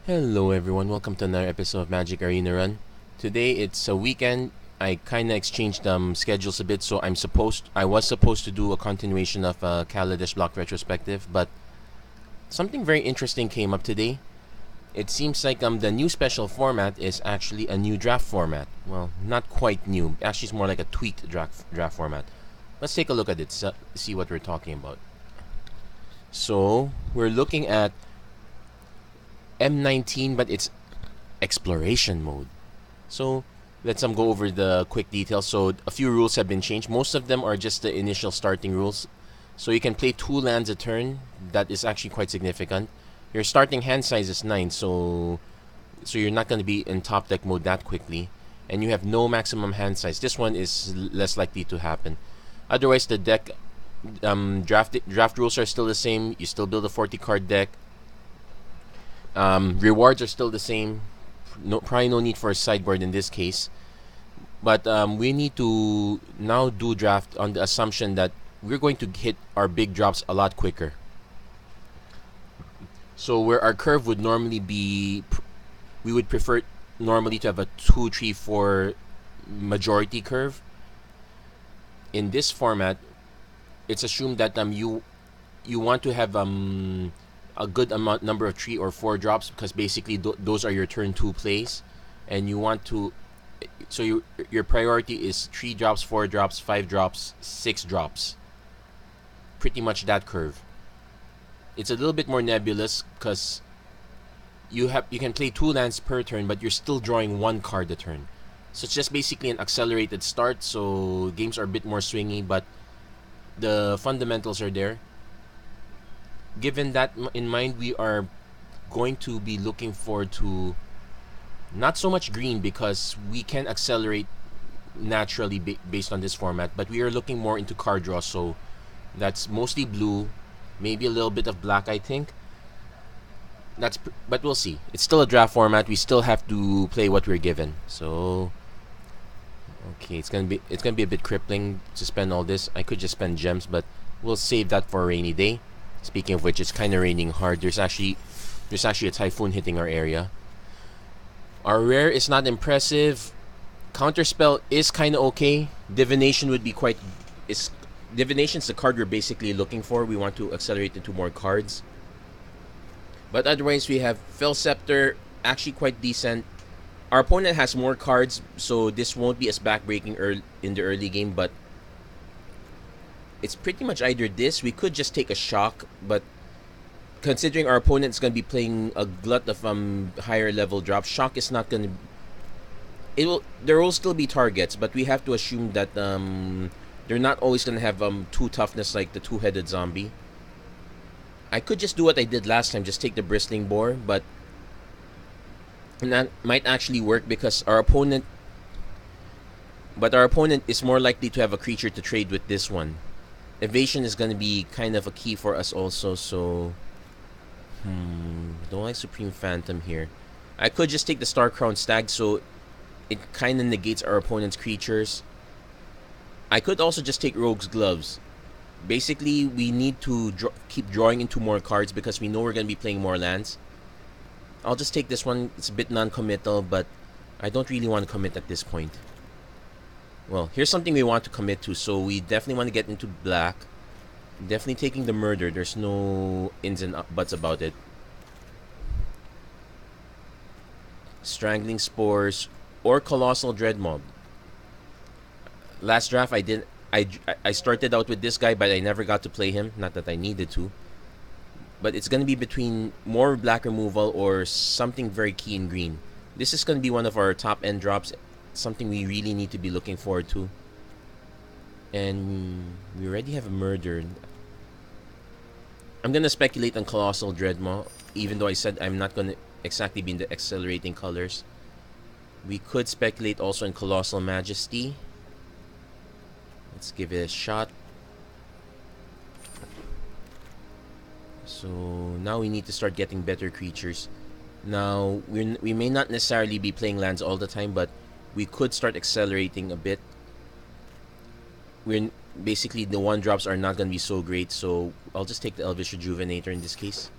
Hello everyone, welcome to another episode of MTG Arena Run. Today it's a weekend. I kinda exchanged schedules a bit, so I was supposed to do a continuation of Kaladesh block retrospective, but something very interesting came up today. It seems like the new special format is actually a new draft format. Well, not quite new. Actually, it's more like a tweaked draft format. Let's take a look at it. See what we're talking about. So we're looking at M19, but it's exploration mode. So let's go over the quick details. So a few rules have been changed. Most of them are just the initial starting rules. So you can play 2 lands a turn. That is actually quite significant. Your starting hand size is 9, so you're not going to be in top deck mode that quickly. And you have no maximum hand size. This one is less likely to happen. Otherwise, the deck draft rules are still the same. You still build a 40 card deck. Rewards are still the same. Probably no need for a sideboard in this case. But we need to now do draft on the assumption that we're going to hit our big drops a lot quicker. So where our curve would normally be, we would prefer normally to have a 2, 3, 4 majority curve. In this format, it's assumed that you want to have a good number of 3 or 4 drops, because basically those are your turn 2 plays, and you want to, so your priority is 3 drops, 4 drops, 5 drops, 6 drops. Pretty much that curve. It's a little bit more nebulous because you can play 2 lands per turn, but you're still drawing 1 card a turn. So it's just basically an accelerated start, so games are a bit more swingy, but the fundamentals are there. Given that in mind, we are going to be looking forward to not so much green, because we can accelerate naturally based on this format, but we are looking more into card draw, so that's mostly blue, maybe a little bit of black, I think. But we'll see. It's still a draft format. We still have to play what we're given. So okay, it's gonna be a bit crippling to spend all this. I could just spend gems, but we'll save that for a rainy day. Speaking of which, it's kind of raining hard. There's actually a typhoon hitting our area. Our rare is not impressive. Counterspell is kind of okay. Divination would be quite. Divination's the card we're basically looking for. We want to accelerate into more cards. But otherwise, we have Fell Scepter, actually quite decent. Our opponent has more cards, so this won't be as backbreaking in the early game, but it's pretty much either this. We could just take a shock, but considering our opponent's going to be playing a glut of higher level drops, shock is not going to. There will still be targets, but we have to assume that they're not always going to have 2 toughness like the 2-headed zombie. I could just do what I did last time, just take the bristling boar, but that might actually work because our opponent is more likely to have a creature to trade with this one. Evasion is going to be kind of a key for us also, so don't like Supreme Phantom here. I could just take the Star Crown Stag, so it kind of negates our opponent's creatures. I could also just take Rogue's Gloves. Basically, we need to keep drawing into more cards because we know we're going to be playing more lands. I'll just take this one. It's a bit non-committal, but I don't really want to commit at this point. Well, here's something we want to commit to, so we definitely want to get into black. Definitely taking the murder. There's no ins and buts about it. Strangling Spores or Colossal Dreadmob. Last draft I started out with this guy, but I never got to play him. Not that I needed to. But it's going to be between more black removal or something very key in green. This is going to be one of our top end drops. Something we really need to be looking forward to. And we already have a murder. I'm going to speculate on Colossal Dreadmaw, even though I said I'm not going to exactly be in the accelerating colors. We could speculate also on Colossal Majesty. Let's give it a shot. So now we need to start getting better creatures. Now we may not necessarily be playing lands all the time, but we could start accelerating a bit. Basically the 1-drops are not going to be so great, so I'll just take the Elvish Rejuvenator in this case.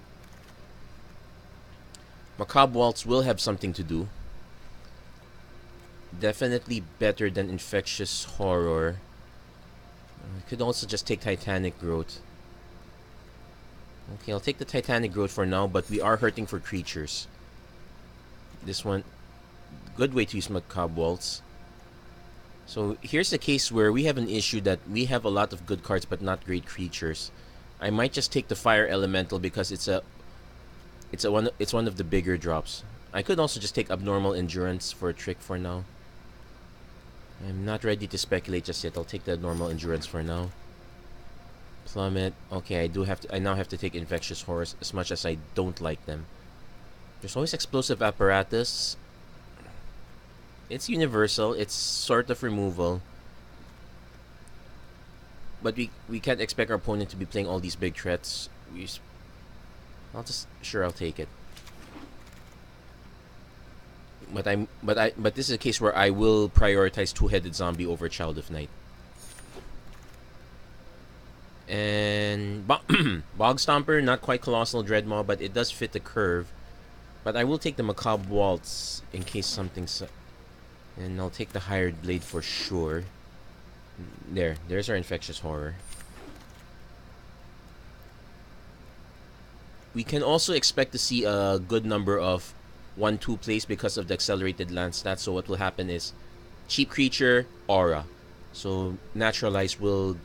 Macabre Waltz will have something to do. Definitely better than Infectious Horror. I could also just take Titanic Growth. Okay, I'll take the Titanic Growth for now, but we are hurting for creatures. This one, good way to use Macabre Waltz. So here's the case where we have an issue that we have a lot of good cards but not great creatures. I might just take the Fire Elemental because it's one of the bigger drops. I could also just take Abnormal Endurance for a trick for now. I'm not ready to speculate just yet. I'll take the Abnormal Endurance for now. Plummet. Okay, I now have to take Infectious Horrors as much as I don't like them. There's always Explosive Apparatus. It's universal. It's sort of removal. But we can't expect our opponent to be playing all these big threats. I'll take it. But this is a case where I will prioritize Two-Headed Zombie over Child of Night. And Bog Stomper, not quite Colossal Dreadmaw, but it does fit the curve. But I will take the Macabre Waltz in case something's... And I'll take the Hired Blade for sure. There's our Infectious Horror. We can also expect to see a good number of 1-2 plays because of the accelerated land stats. So what will happen is cheap creature, aura. So Naturalize will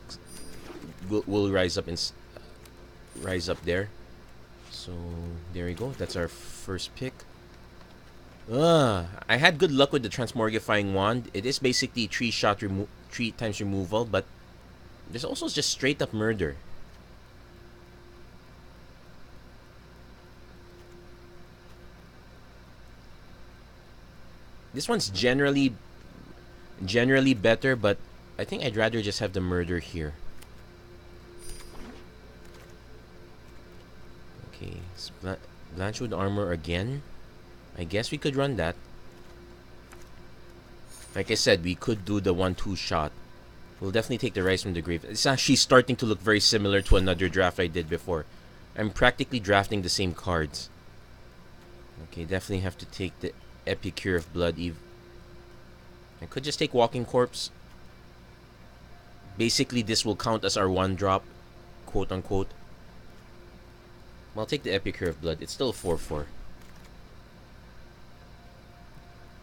rise up there. So there we go. That's our first pick. I had good luck with the Transmorgifying Wand. It is basically 3 times removal, but there's also just straight up murder. This one's generally better, but I think I'd rather just have the murder here. Okay, Blanchwood Armor again. I guess we could run that. Like I said, we could do the 1-2 shot. We'll definitely take the Rise from the Grave. It's actually starting to look very similar to another draft I did before. I'm practically drafting the same cards. Okay, definitely have to take the Epicure of Blood. I could just take Walking Corpse. Basically, this will count as our 1-drop, quote unquote. Well, I'll take the Epicure of Blood. It's still a 4/4.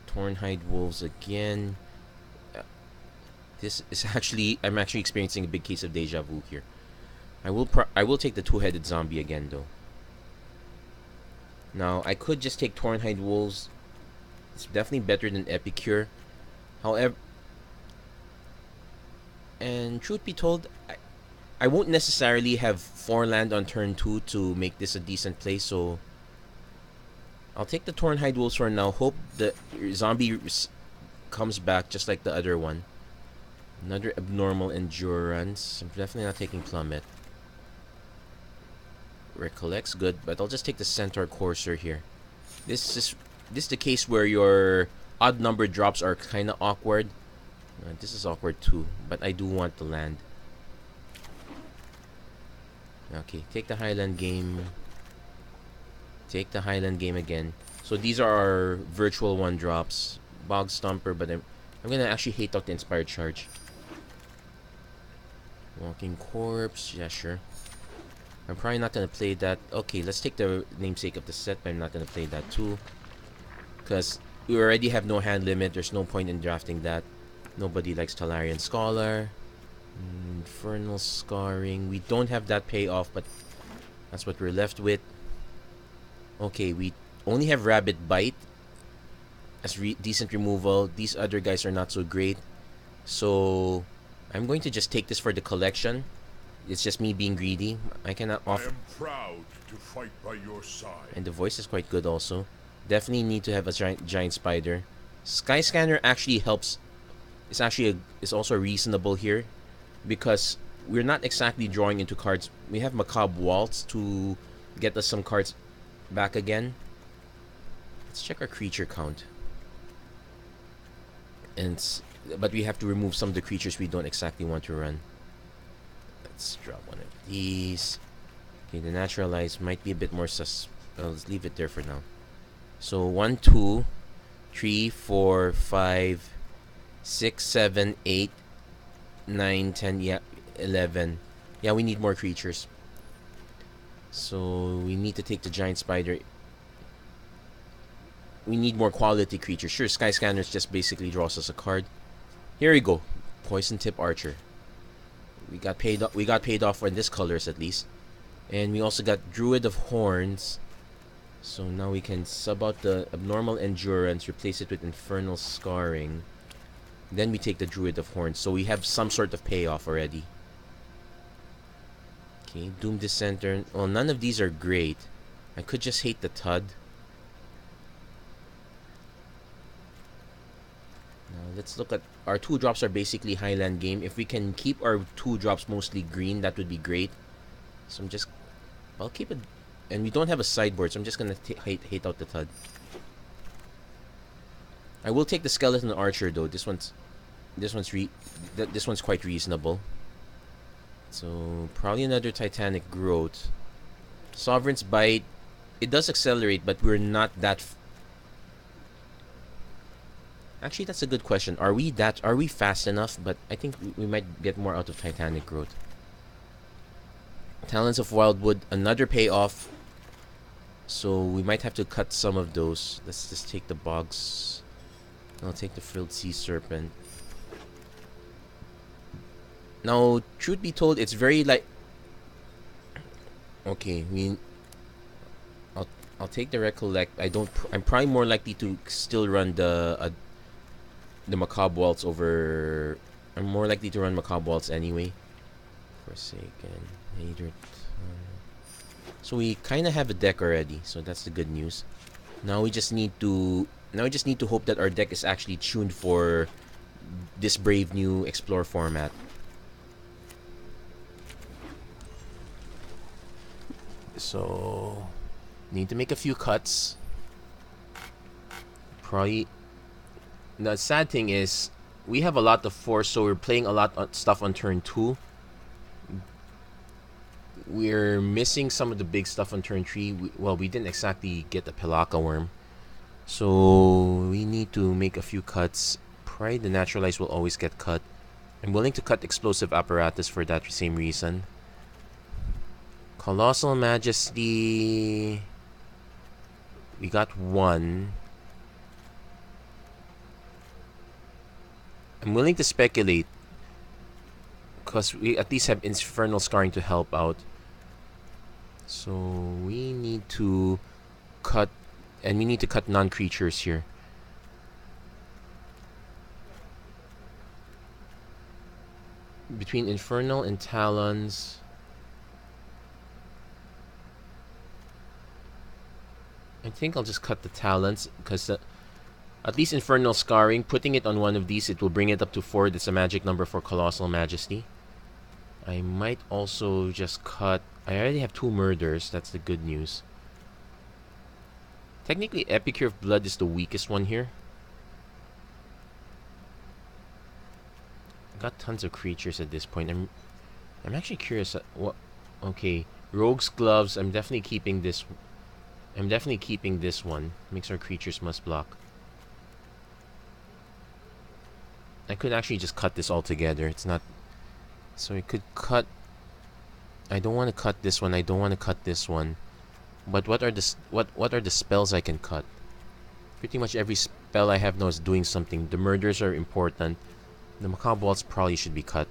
Tornhide Wolves again. This is I'm actually experiencing a big case of deja vu here. I will take the Two-Headed Zombie again though. Now I could just take Tornhide Wolves. It's definitely better than Epicure. However, and truth be told, I won't necessarily have 4 land on turn 2 to make this a decent play, so I'll take the Tornhide Wolves for now. Hope the zombie comes back just like the other one. Another Abnormal Endurance. I'm definitely not taking Plummet. Recollect's good, but I'll just take the Centaur Courser here. This is the case where your odd number drops are kind of awkward. This is awkward too, but I do want the land. Okay, take the Highland Game. Take the Highland Game again. So these are our virtual 1-drops. Bog Stomper, but I'm gonna actually hate out the Inspired Charge. Walking Corpse, yeah, sure. I'm probably not gonna play that. Okay, let's take the Namesake of the Set, but I'm not gonna play that too. Because we already have no hand limit, there's no point in drafting that. Nobody likes Talarian Scholar. Infernal Scarring. We don't have that payoff, but that's what we're left with. Okay, we only have Rabbit Bite as decent removal. These other guys are not so great. So I'm going to just take this for the collection. It's just me being greedy. I cannot offer. I am proud to fight by your side. And the voice is quite good also. Definitely need to have a giant spider. Sky Scanner actually helps. It's also reasonable here because we're not exactly drawing into cards. We have Macabre Waltz to get us some cards back again. Let's check our creature count. But we have to remove some of the creatures we don't exactly want to run. Let's drop one of these. Okay, the Naturalize might be a bit more let's leave it there for now. So 1, 2, 3, 4, 5, 6, 7, 8, 9, 10, yeah, 11. Yeah, we need more creatures. So we need to take the giant spider. We need more quality creatures. Sure, Sky Scanners just basically draws us a card. Here we go. Poison Tip Archer. We got paid off for this colors at least. And we also got Druid of Horns. So now we can sub out the Abnormal Endurance, replace it with Infernal Scarring. Then we take the Druid of Horns. So we have some sort of payoff already. Okay, Doom Dissenter. Well, none of these are great. I could just hate the Tud. Now let's look at our 2-drops are basically Highland game. If we can keep our 2-drops mostly green, that would be great. So I'll keep it. And we don't have a sideboard, so I'm just gonna hate out the Tud. I will take the Skeleton Archer though. This one's quite reasonable. So probably another Titanic Growth. Sovereign's Bite. It does accelerate, but we're not that. Actually, that's a good question. Are we fast enough? But I think we might get more out of Titanic Growth. Talons of Wildwood, another payoff. So we might have to cut some of those. Let's just take the Bogs. I'll take the Frilled Sea Serpent. Now, truth be told, it's very like. Okay, I'll take the Recollect. I'm probably more likely to still run the Macabre Waltz over. I'm more likely to run Macabre Waltz anyway. Forsaken, Hater. So we kind of have a deck already, so that's the good news. Now we just need to hope that our deck is actually tuned for this brave new Explore format. So need to make a few cuts. Probably. The sad thing is we have a lot of force, so we're playing a lot of stuff on turn 2. We're missing some of the big stuff on turn 3. We didn't exactly get the Pelaka Worm. So we need to make a few cuts. Probably the Naturalize will always get cut. I'm willing to cut Explosive Apparatus for that same reason. Colossal Majesty. We got 1. I'm willing to speculate. Because we at least have Infernal Scarring to help out. So we need to cut, and we need to cut non-creatures here. Between Infernal and Talons, I think I'll just cut the Talons, because at least Infernal Scarring, putting it on one of these, it will bring it up to 4. That's a magic number for Colossal Majesty. I might also just cut. I already have 2 murders. That's the good news. Technically, Epicure of Blood is the weakest one here. I got tons of creatures at this point. I'm actually curious. What? Okay, Rogue's Gloves. I'm definitely keeping this. I'm definitely keeping this one. Makes our creatures must block. I could actually just cut this all together. It's not. So I could cut. I don't want to cut this one. I don't want to cut this one. But what are the spells I can cut? Pretty much every spell I have now is doing something. The murders are important. The Macabre Waltz probably should be cut.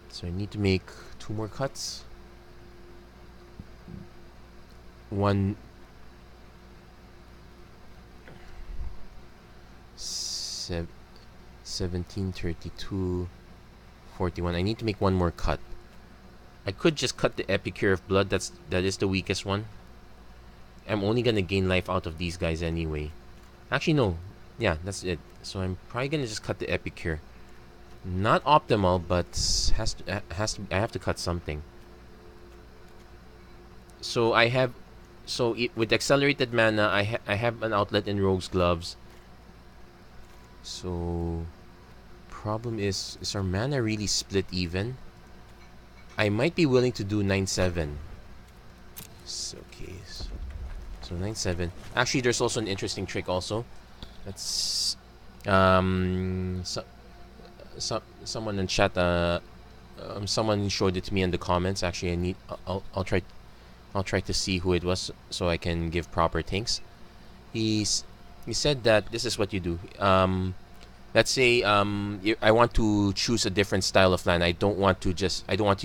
So I need to make 2 more cuts. 1. 17, 32, 41. I need to make 1 more cut. I could just cut the Epicure of Blood. That is the weakest one. I'm only gonna gain life out of these guys anyway. Actually, no. Yeah, that's it. So I'm probably gonna just cut the Epicure. Not optimal, but I have to cut something. So I have. So with accelerated mana, I have an outlet in Rogue's Gloves. So problem is our mana really split even? I might be willing to do 9/7. Okay. So 9-7. Actually, there's also an interesting trick also. That's someone in chat someone showed it to me in the comments. Actually, I'll try to see who it was so I can give proper thanks. He said that this is what you do. Let's say I want to choose a different style of land. I don't want to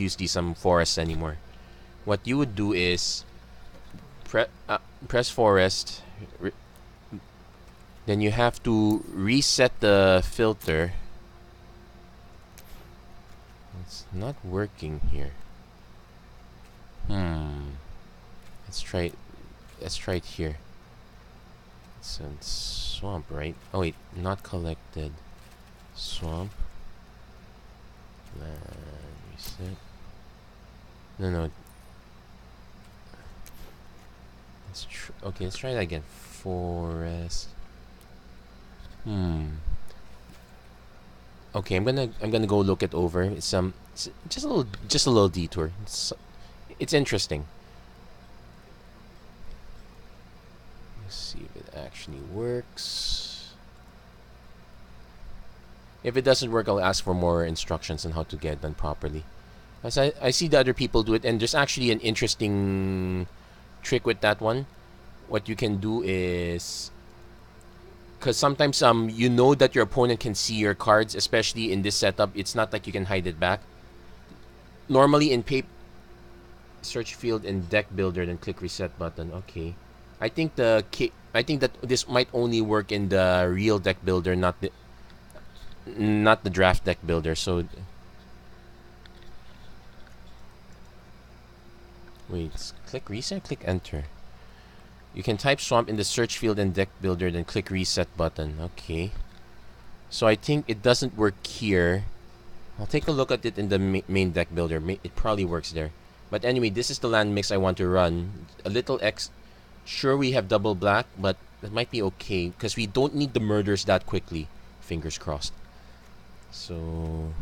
use these forests anymore. What you would do is press forest. Then you have to reset the filter. It's not working here. Let's try it here. It's a swamp, right? Oh wait, not collected. Swamp. Land reset. No. Okay, let's try that again. Forest. Okay, I'm gonna go look it over. It's just a little detour. It's interesting. Let's see if it actually works. If it doesn't work, I'll ask for more instructions on how to get it done properly. As I see the other people do it, and there's actually an interesting trick with that one. What you can do is, because sometimes you know that your opponent can see your cards, especially in this setup. It's not like you can hide it back. Normally in search field and deck builder, then click reset button. Okay, I think that this might only work in the real deck builder, not the draft deck builder. So wait, click reset, click enter. You can type swamp in the search field and deck builder, then click reset button. Okay. So I think it doesn't work here. I'll take a look at it in the main deck builder. It probably works there. But anyway, this is the land mix I want to run. A little X. Sure, we have double black, but it might be okay because we don't need the murders that quickly. Fingers crossed. So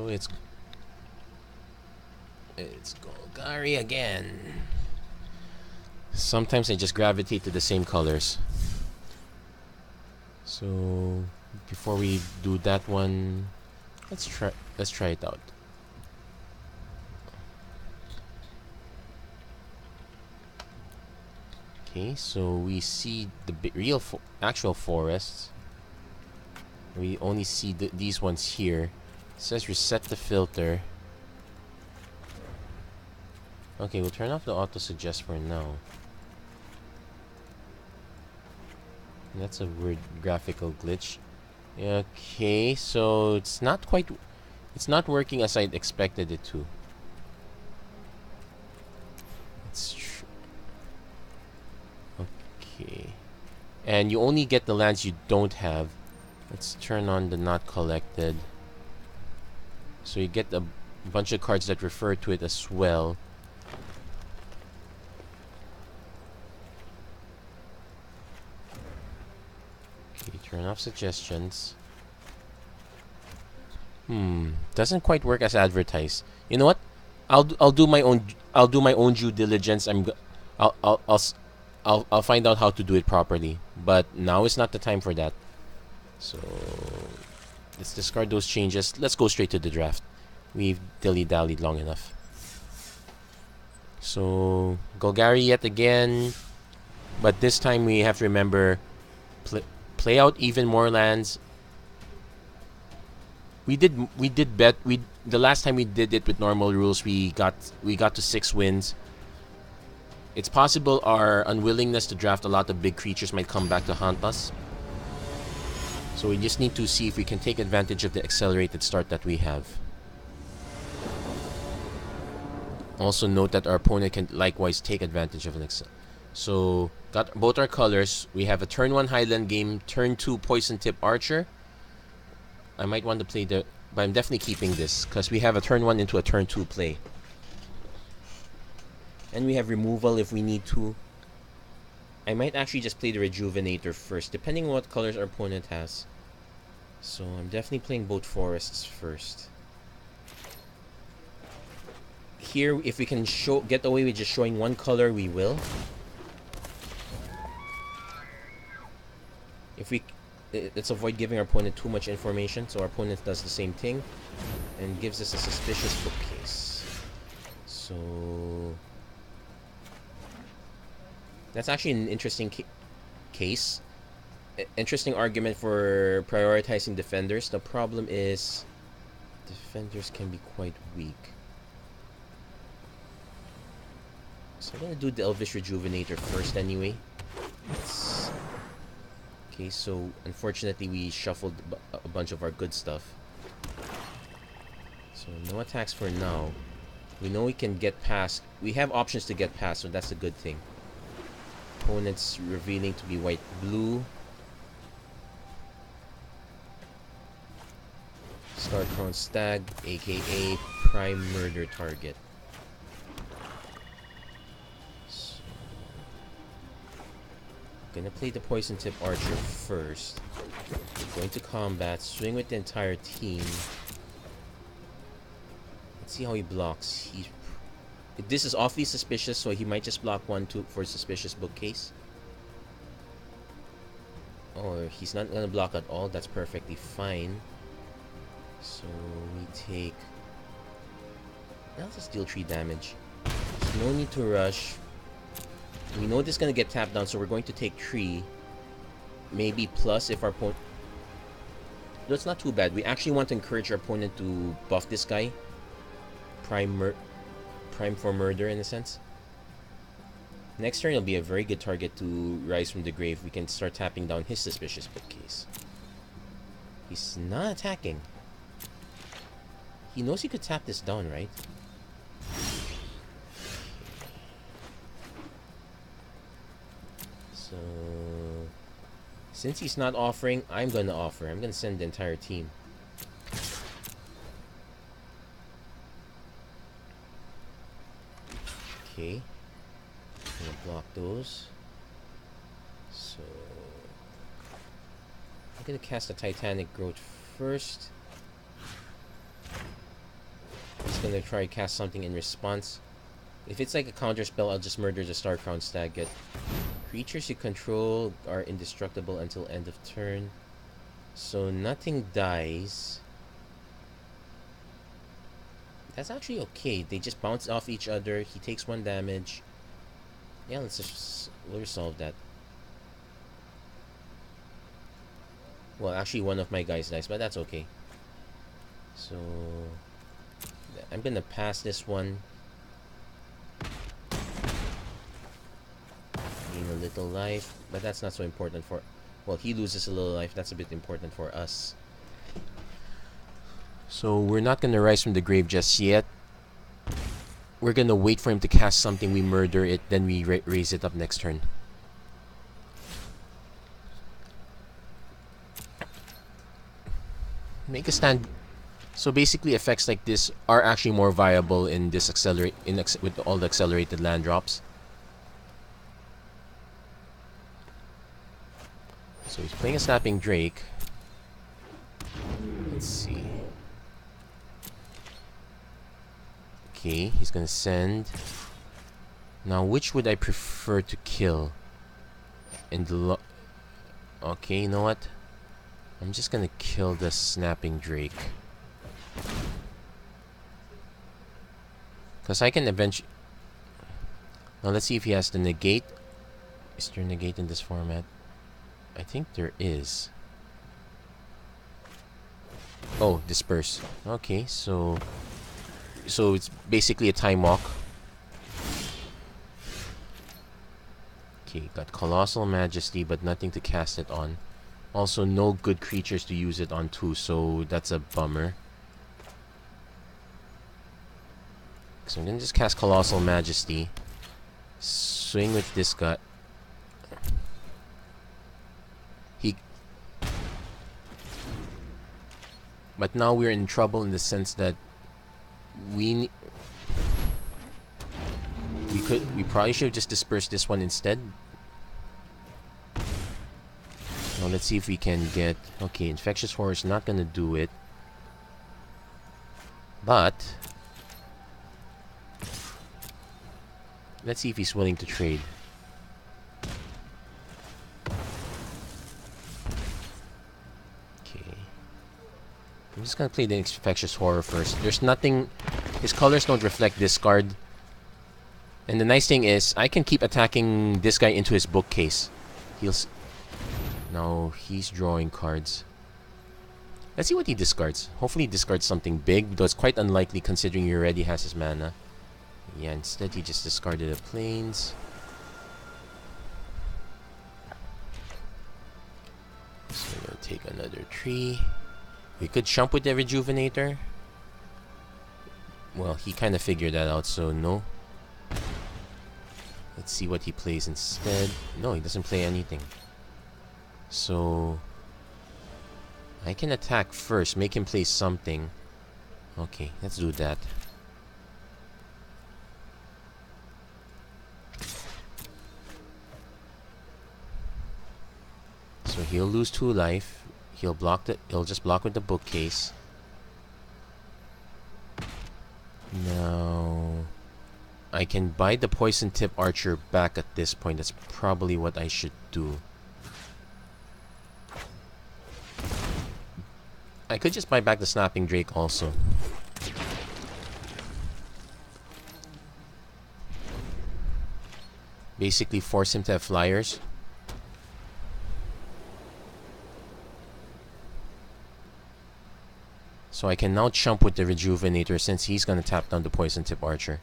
it's Golgari again. Sometimes I just gravitate to the same colors. So before we do that one, let's try it out. Okay, so we see the real actual forests. We only see these ones here. It says reset the filter. Okay, we'll turn off the auto suggest for now. That's a weird graphical glitch. Okay, so it's not working as I'd expected it to. It's true. Okay. And you only get the lands you don't have. Let's turn on the not collected. So you get a bunch of cards that refer to it as well. Turn off suggestions. Doesn't quite work as advertised. You know what? I'll do my own due diligence. I'll find out how to do it properly. But now is not the time for that. So let's discard those changes. Let's go straight to the draft. We've dilly-dallied long enough. So Golgari yet again, but this time we have to remember play out even more lands. We did bet the last time we did it with normal rules, we got to 6 wins. It's possible our unwillingness to draft a lot of big creatures might come back to haunt us. So we just need to see if we can take advantage of the accelerated start that we have. Also note that our opponent can likewise take advantage of an So got both our colors. We have a turn 1 Highland game, turn 2 Poison Tip Archer. I might want to play but I'm definitely keeping this because we have a turn 1 into a turn 2 play. And we have removal if we need to. I might actually just play the Rejuvenator first, depending on what colors our opponent has. So I'm definitely playing both forests first. here, if we can get away with just showing one color, we will. If we, let's avoid giving our opponent too much information, so our opponent does the same thing and gives us a suspicious bookcase. So that's actually an interesting case. Interesting argument for prioritizing defenders. The problem is defenders can be quite weak. So I'm gonna do the Elvish Rejuvenator first anyway. Okay, so unfortunately we shuffled a bunch of our good stuff. So no attacks for now. We know we can get past. We have options to get past, so that's a good thing. Opponent's revealing to be white-blue. Star-Crowned Stag, aka Prime Murder Target. So, gonna play the Poison Tip Archer first. Going to combat, swing with the entire team. Let's see how he blocks. This is awfully suspicious, so he might just block 1-2 for suspicious bookcase. Or he's not gonna block at all. That's perfectly fine. So we take. I'll just deal 3 damage. There's no need to rush. We know this is gonna get tapped down, so we're going to take 3. Maybe plus if our opponent. No, it's not too bad. We actually want to encourage our opponent to buff this guy. Prime for murder in a sense. Next turn it'll be a very good target to rise from the grave. We can start tapping down his suspicious bookcase. He's not attacking. He knows he could tap this down, right? So since he's not offering, I'm gonna offer. I'm gonna send the entire team. Okay. I'm gonna block those. So I'm gonna cast a Titanic Growth first. He's gonna try to cast something in response. If it's like a counter spell, I'll just murder the Star-Crowned Stag. Creatures you control are indestructible until end of turn. So nothing dies. That's actually okay. They just bounce off each other. He takes 1 damage. Yeah, we'll resolve that. Well, actually one of my guys dies, but that's okay. So I'm gonna pass this one. Gain a little life, but that's not so important for. Well, he loses a little life. That's a bit important for us. So we're not gonna rise from the grave just yet. We're gonna wait for him to cast something. We murder it, then we raise it up next turn. Make a stand. So basically, effects like this are actually more viable in this with all the accelerated land drops. So he's playing a Snapping Drake. Let's see. Okay, he's gonna send. Now, which would I prefer to kill? In the okay, you know what? I'm just gonna kill the Snapping Drake. Because I can eventually. Now let's see if he has the negate. Is there a negate in this format? I think there is. Oh, disperse. Okay, so it's basically a time walk. Okay, got Colossal Majesty, but nothing to cast it on. Also, no good creatures to use it on too, so that's a bummer. So I'm gonna just cast Colossal Majesty. Swing with this guy. But now we're in trouble in the sense that we probably should have just dispersed this one instead. Now let's see if we can get. Okay, Infectious Horror is not gonna do it. But Let's see if he's willing to trade. Okay. I'm just gonna play the Infectious Horror first. There's nothing... His colors don't reflect discard. And the nice thing is, I can keep attacking this guy into his bookcase. No, he's drawing cards. Let's see what he discards. Hopefully he discards something big, though it's quite unlikely considering he already has his mana. Yeah, instead he just discarded the planes. So we're gonna take another tree. We could jump with the Rejuvenator. Well, he kind of figured that out, so no. Let's see what he plays instead. No, he doesn't play anything. So I can attack first, make him play something. Okay, let's do that. So he'll lose 2 life. He'll just block with the bookcase. Now I can buy the Poison Tip Archer back at this point. That's probably what I should do. I could just buy back the Snapping Drake also. Basically force him to have flyers. So I can now chump with the Rejuvenator since he's gonna tap down the Poison Tip Archer.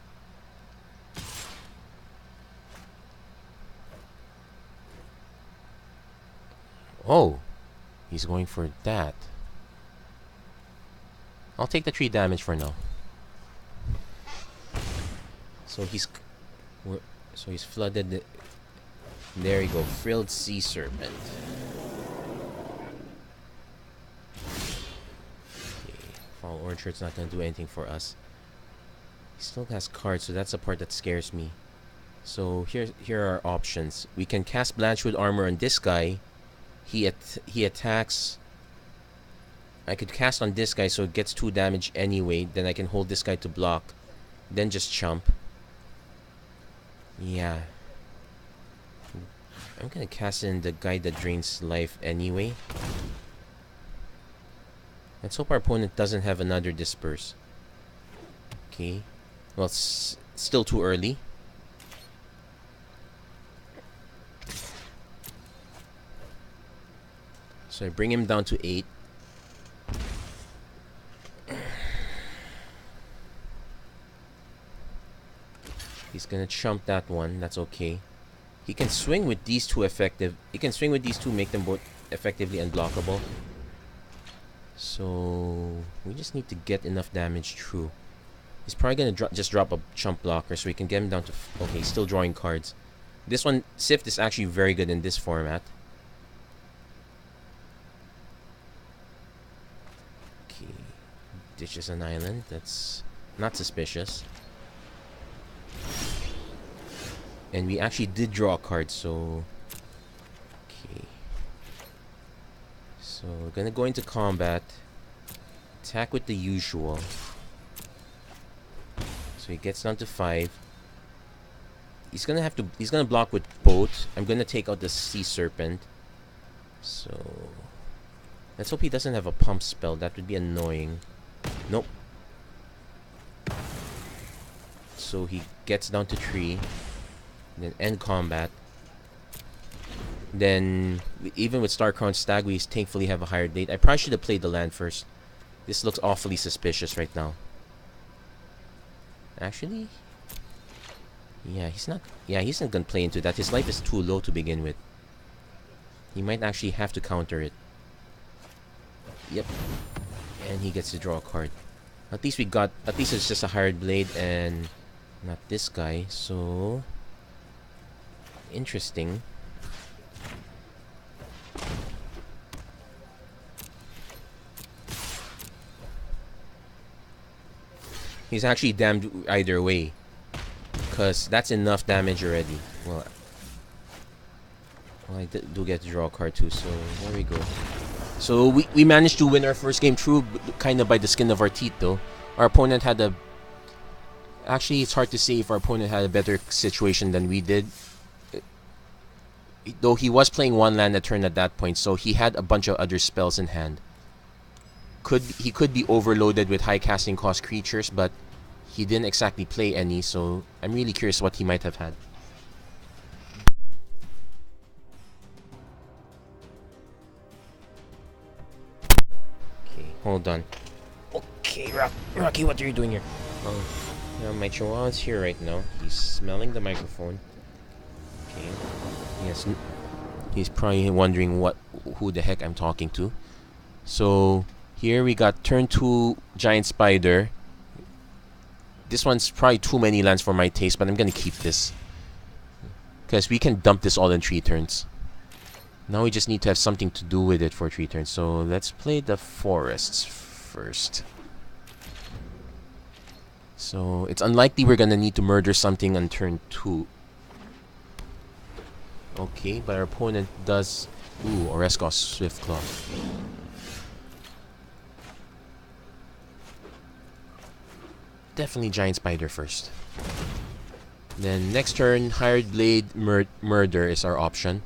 Oh, he's going for that. I'll take the 3 damage for now. So he's flooded. There you go, Frilled Sea Serpent. Okay, Fall Orchard's not gonna do anything for us. He still has cards, so that's the part that scares me. So here are our options. We can cast Blanchwood Armor on this guy. He attacks. I could cast on this guy so it gets 2 damage anyway. Then I can hold this guy to block. Then just chump. Yeah. I'm gonna cast in the guy that drains life anyway. Let's hope our opponent doesn't have another Disperse. Okay. Well, it's still too early. So I bring him down to 8. He's gonna chump that one. That's okay. He can swing with these two effective. He can swing with these two, make them both effectively unblockable. So we just need to get enough damage through. He's probably gonna just drop a chump blocker, so we can get him down to. Okay, he's still drawing cards. This one, Sift, is actually very good in this format. Okay, ditches an island. That's not suspicious. And we actually did draw a card, so... Okay. So, we're gonna go into combat. Attack with the usual. So he gets down to 5. He's gonna block with both. I'm gonna take out the Sea Serpent. So... Let's hope he doesn't have a pump spell. That would be annoying. Nope. So he gets down to 3. Then end combat. Then, even with Starcrown Stag, we thankfully have a higher date. I probably should have played the land first. This looks awfully suspicious right now. Actually? Yeah, he's not gonna play into that. His life is too low to begin with. He might actually have to counter it. Yep. And he gets to draw a card. At least it's just a Hired Blade and not this guy, so... Interesting. He's actually damned either way, because that's enough damage already. Well, I do get to draw a card too, so there we go. So we managed to win our first game through, kind of by the skin of our teeth though. Our opponent had Actually, it's hard to say if our opponent had a better situation than we did. Though he was playing one land a turn at that point, so he had a bunch of other spells in hand. He could be overloaded with high casting cost creatures, but he didn't exactly play any, so I'm really curious what he might have had. Okay, hold on. Okay, Rocky, what are you doing here? Oh, yeah, my chihuahua's here right now. He's smelling the microphone. Okay. Yes, he's probably wondering who the heck I'm talking to. So here we got turn 2 Giant Spider. This one's probably too many lands for my taste, but I'm gonna keep this because we can dump this all in 3 turns. Now we just need to have something to do with it for 3 turns. So let's play the forests first. So it's unlikely we're gonna need to murder something on turn 2. Okay, but our opponent does... Ooh, Oreskos Swiftclaw. Definitely Giant Spider first. Then next turn, Hired Blade Murder is our option.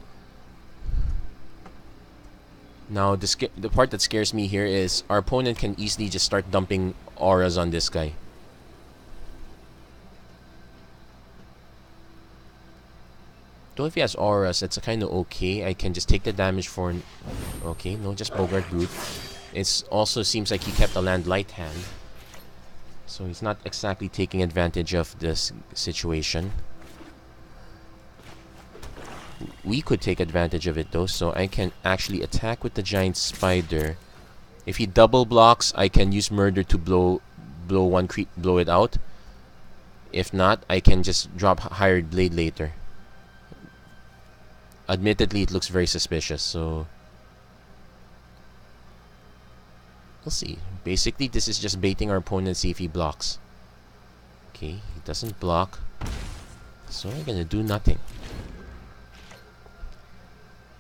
Now, the part that scares me here is our opponent can easily just start dumping auras on this guy. Though if he has auras, it's kind of okay. I can just take the damage for... Okay, no, just Bogart Brute. It also seems like he kept a land light hand. So he's not exactly taking advantage of this situation. We could take advantage of it though, so I can actually attack with the Giant Spider. If he double blocks, I can use Murder to blow it out. If not, I can just drop Hired Blade later. Admittedly, it looks very suspicious, so we'll see. Basically, this is just baiting our opponent, see if he blocks. Okay, he doesn't block, so we're gonna do nothing.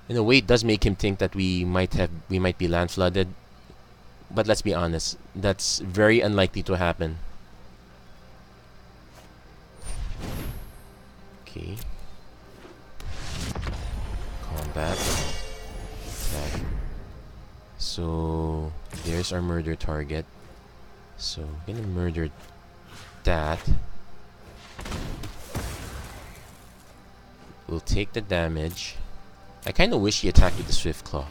In a way, it does make him think that we might be land flooded, but let's be honest, that's very unlikely to happen. Okay. Combat. Attack. So there's our murder target. So I'm gonna murder that. We'll take the damage. I kind of wish he attacked with the Swift Claw.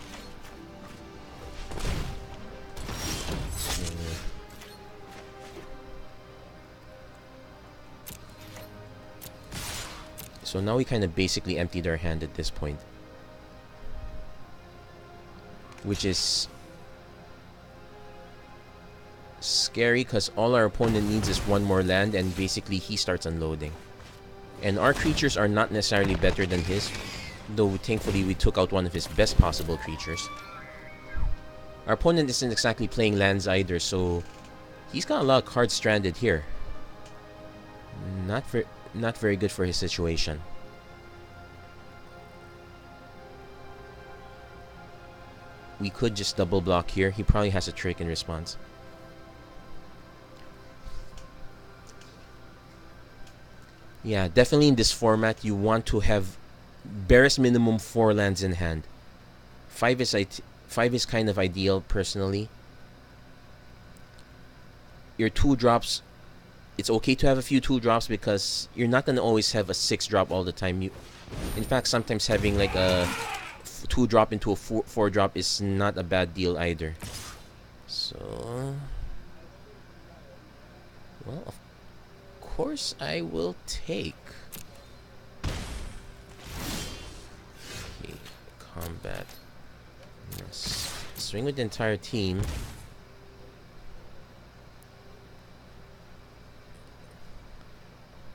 So now we kind of basically emptied our hand at this point, which is scary because all our opponent needs is one more land and basically he starts unloading. And our creatures are not necessarily better than his, though thankfully we took out one of his best possible creatures. Our opponent isn't exactly playing lands either, so he's got a lot of cards stranded here. Not very good for his situation. We could just double block here. He probably has a trick in response. Yeah, definitely in this format you want to have barest minimum 4 lands in hand. 5 is kind of ideal personally. Your 2-drops, it's okay to have a few 2-drops because you're not gonna always have a 6-drop all the time. In fact, sometimes having like a 2-drop into a 4-drop is not a bad deal either. So, well, of course I will take. Okay, combat. Yes. Swing with the entire team.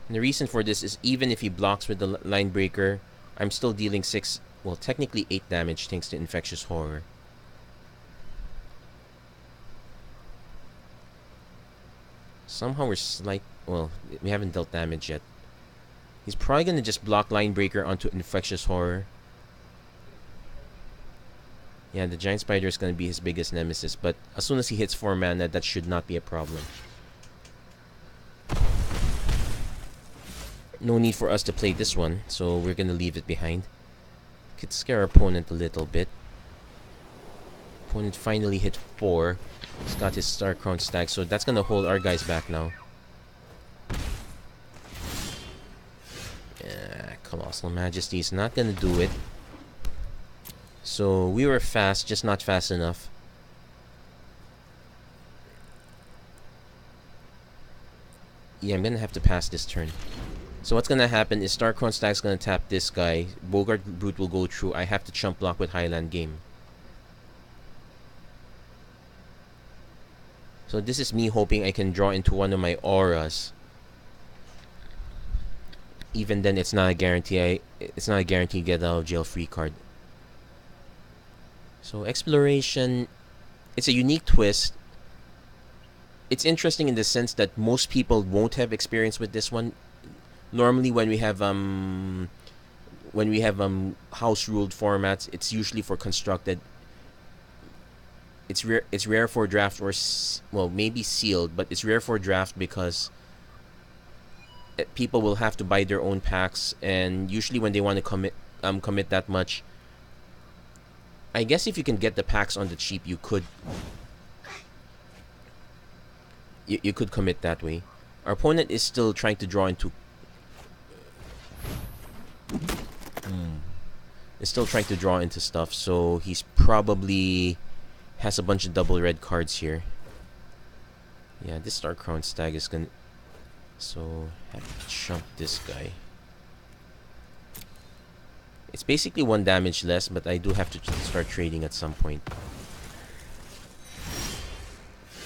And the reason for this is even if he blocks with the line breaker, I'm still dealing 6, well, technically 8 damage thanks to Infectious Horror. Somehow we're well, we haven't dealt damage yet. He's probably gonna just block line breaker onto Infectious Horror. Yeah, the Giant Spider is gonna be his biggest nemesis, but as soon as he hits 4 mana, that should not be a problem. No need for us to play this one, so we're gonna leave it behind. Could scare our opponent a little bit. Opponent finally hit 4. He's got his Star Crown stack, so that's gonna hold our guys back now. Colossal Majesty is not gonna do it. So we were fast, just not fast enough. Yeah, I'm gonna have to pass this turn. So what's gonna happen is Star Crown Stack's gonna tap this guy. Bogart Brute will go through. I have to chump block with Highland Game. So this is me hoping I can draw into one of my auras. Even then, it's not a guarantee. It's not a guarantee get out of jail free card. So exploration, it's a unique twist. It's interesting in the sense that most people won't have experience with this one. Normally, when we have house ruled formats, it's usually for constructed. It's rare. It's rare for draft or well, maybe sealed, but it's rare for draft because people will have to buy their own packs, and usually when they want to commit that much, I guess if you can get the packs on the cheap, you could commit that way. Our opponent is still trying to draw into stuff, so he's probably has a bunch of double red cards here. Yeah, this Star Crown Stag is gonna, so have to chump this guy. It's basically 1 damage less, but I do have to start trading at some point.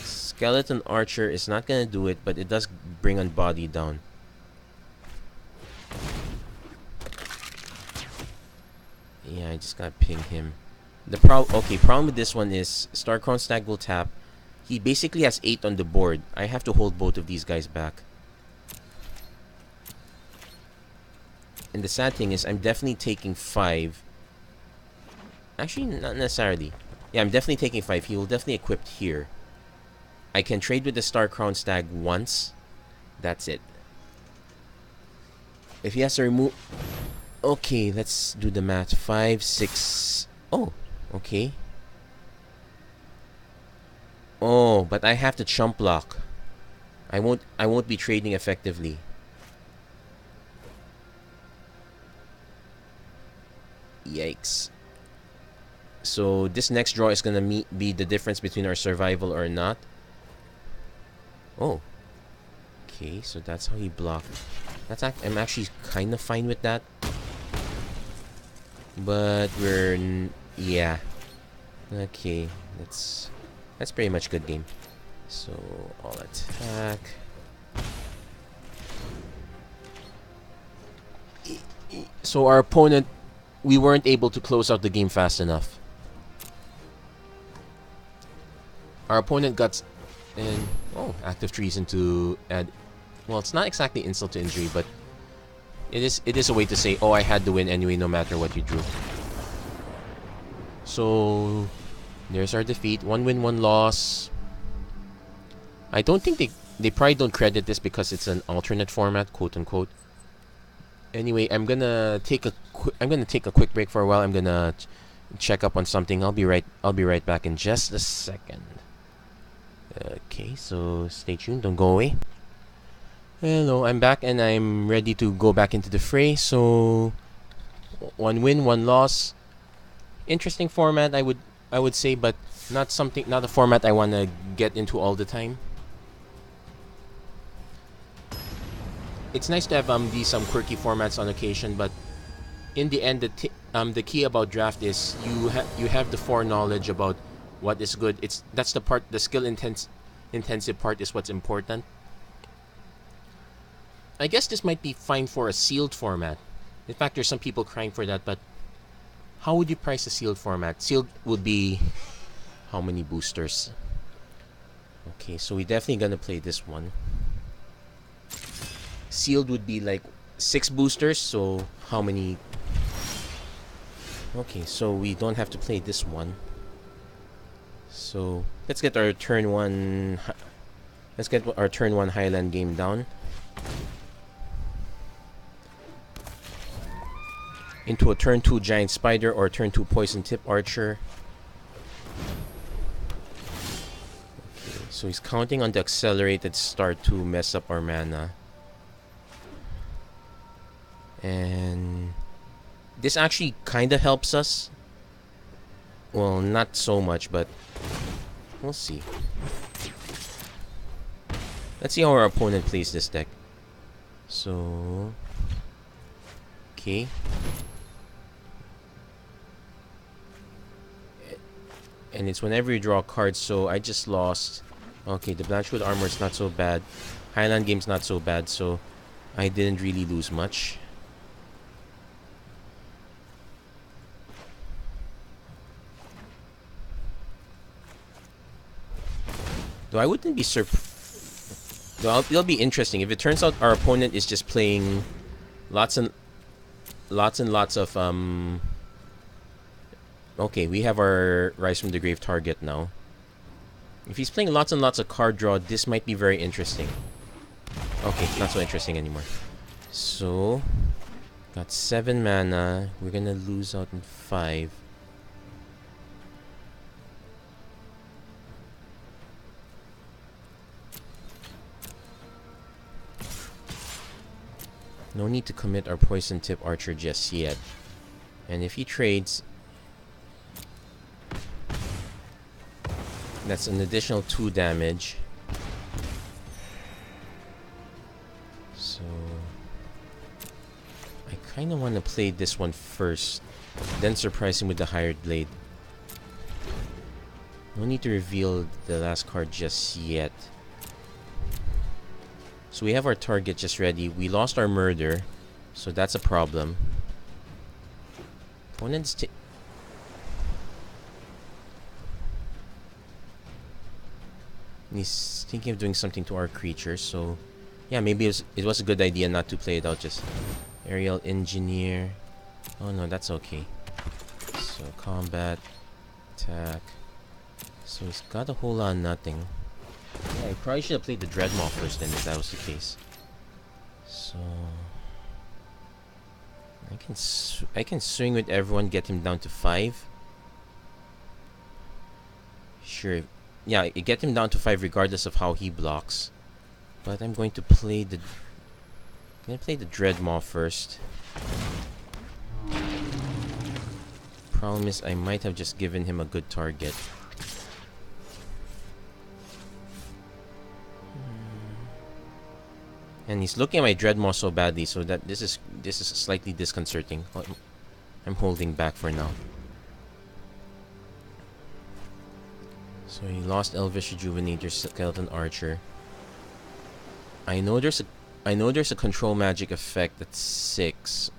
Skeleton Archer is not gonna do it, but it does bring Unbody down. Yeah, I just gotta ping him. The problem with this one is Star Crown Stag will tap. He basically has 8 on the board. I have to hold both of these guys back. And the sad thing is, I'm definitely taking 5. Actually, not necessarily. Yeah, I'm definitely taking 5. He will definitely equip here. I can trade with the Star Crown Stag once. That's it. If he has to remove... Okay, let's do the math. 5, 6... Oh, okay. Oh, but I have to chump block. I won't be trading effectively. Yikes. So this next draw is gonna be the difference between our survival or not. Oh. Okay, so that's how he blocked. I'm actually kind of fine with that. But yeah. Okay, that's pretty much good game. So all attack. So our opponent, we weren't able to close out the game fast enough. Our opponent got active treason to add. Well, it's not exactly insult to injury, but it is a way to say, oh, I had to win anyway, no matter what you drew. So there's our defeat. 1 win, 1 loss. I don't think they probably don't credit this because it's an alternate format, quote unquote. Anyway, I'm gonna take a quick break for a while. I'm gonna check up on something. I'll be right back in just a second. Okay, so stay tuned. Don't go away. Hello, I'm back and I'm ready to go back into the fray. So 1 win, 1 loss. Interesting format, I would say, but not a format I wanna get into all the time. It's nice to have these quirky formats on occasion, but in the end, the key about draft is you have the foreknowledge about what is good. That's the part. The skill intensive part is what's important. I guess this might be fine for a sealed format. In fact, there's some people crying for that, but how would you price a sealed format? Sealed would be how many boosters? Okay, so we're definitely gonna play this one. Sealed would be like 6 boosters, so how many? Okay, so we don't have to play this one. So let's get our turn 1. Let's get our turn 1 Highland game down. into a turn 2 giant spider or turn 2 poison tip archer. Okay, so he's counting on the accelerated start to mess up our mana. And this actually kind of helps us. Well, not so much, but we'll see. Let's see how our opponent plays this deck. So, okay. And it's whenever you draw cards, so I just lost. Okay, the Blanchwood Armor is not so bad. Highland Game's not so bad, so I didn't really lose much. Though I wouldn't be surprised. Though it'll be interesting if it turns out our opponent is just playing lots and lots of Okay, we have our Rise from the Grave target now. If he's playing lots and lots of card draw, this might be very interesting. Okay, not so interesting anymore. So, got 7 mana. We're gonna lose out in 5. No need to commit our poison tip archer just yet. And if he trades, that's an additional 2 damage. So I kind of want to play this one first, then surprise him with the Hired Blade. No need to reveal the last card just yet. So we have our target just ready. We lost our murder, so that's a problem. Opponent's he's thinking of doing something to our creatures, so yeah, maybe it was a good idea not to play it out. Just Aerial Engineer. Oh no, that's okay. So combat, attack. So he's got a whole lot of nothing. Yeah, I probably should have played the Dreadmaw first then if that was the case. So I can swing with everyone, get him down to 5. Sure. Yeah, get him down to 5 regardless of how he blocks. But I'm going to play the Dreadmaw first. Problem is I might have just given him a good target. And he's looking at my Dreadmaw so badly, so that this is slightly disconcerting. I'm holding back for now. So he lost Elvish Rejuvenator, Skeleton Archer. I know there's a control magic effect that's 6.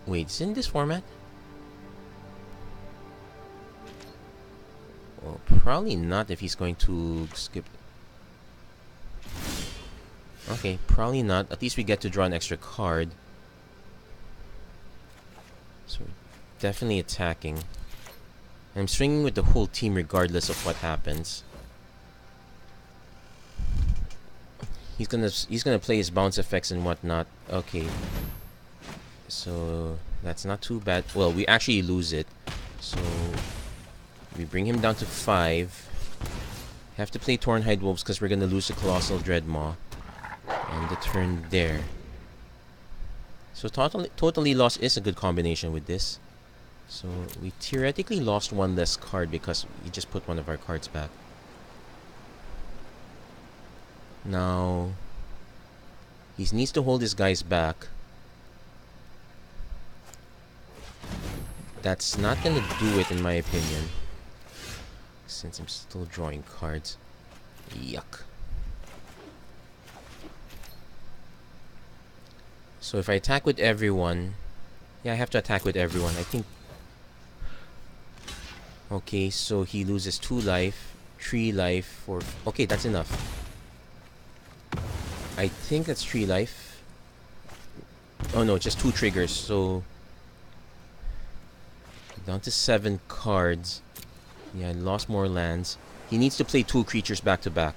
Wait, it's in this format? Well, probably not if he's going to skip. Okay, probably not. At least we get to draw an extra card. So we're definitely attacking. I'm swinging with the whole team regardless of what happens. He's gonna play his bounce effects and whatnot. Okay. So that's not too bad. Well, we actually lose it. So we bring him down to 5. Have to play Tornhide Wolves because we're gonna lose the Colossal Dreadmaw. And the turn there. So totally lost is a good combination with this. So we theoretically lost 1 less card because we just put one of our cards back. Now he needs to hold his guys back. That's not gonna do it in my opinion. Since I'm still drawing cards. Yuck. So if I attack with everyone, yeah, I have to attack with everyone. I think. Okay, so he loses 2 life, 3 life, 4. Okay, that's enough. I think that's 3 life. Oh no, just 2 triggers. So down to 7 cards. Yeah, I lost more lands. He needs to play 2 creatures back to back.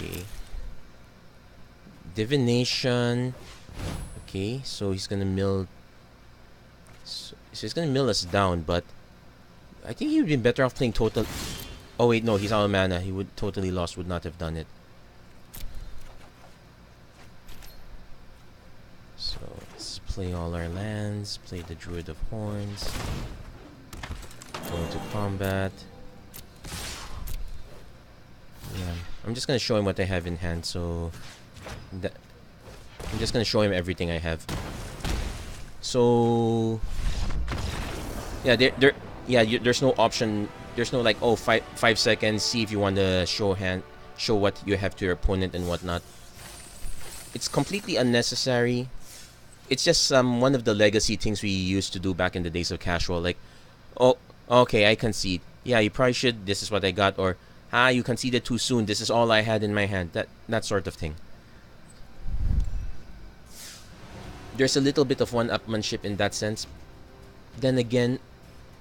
Okay. Divination. Okay, so he's gonna mill. So he's gonna mill us down, but I think he would be better off playing total. Oh wait, no, he's out of mana. He would totally lost. Would not have done it. So let's play all our lands. Play the Druid of Horns. Go into combat. Yeah, I'm just gonna show him what I have in hand. So I'm just gonna show him everything I have. So yeah, there's no option. There's no like, oh, 5 seconds. See if you want to show what you have to your opponent and whatnot. It's completely unnecessary. It's just one of the legacy things we used to do back in the days of casual. Like, oh, okay, I concede. Yeah, you probably should. This is what I got. Or, you conceded too soon. This is all I had in my hand. That sort of thing. There's a little bit of one-upmanship in that sense. Then again,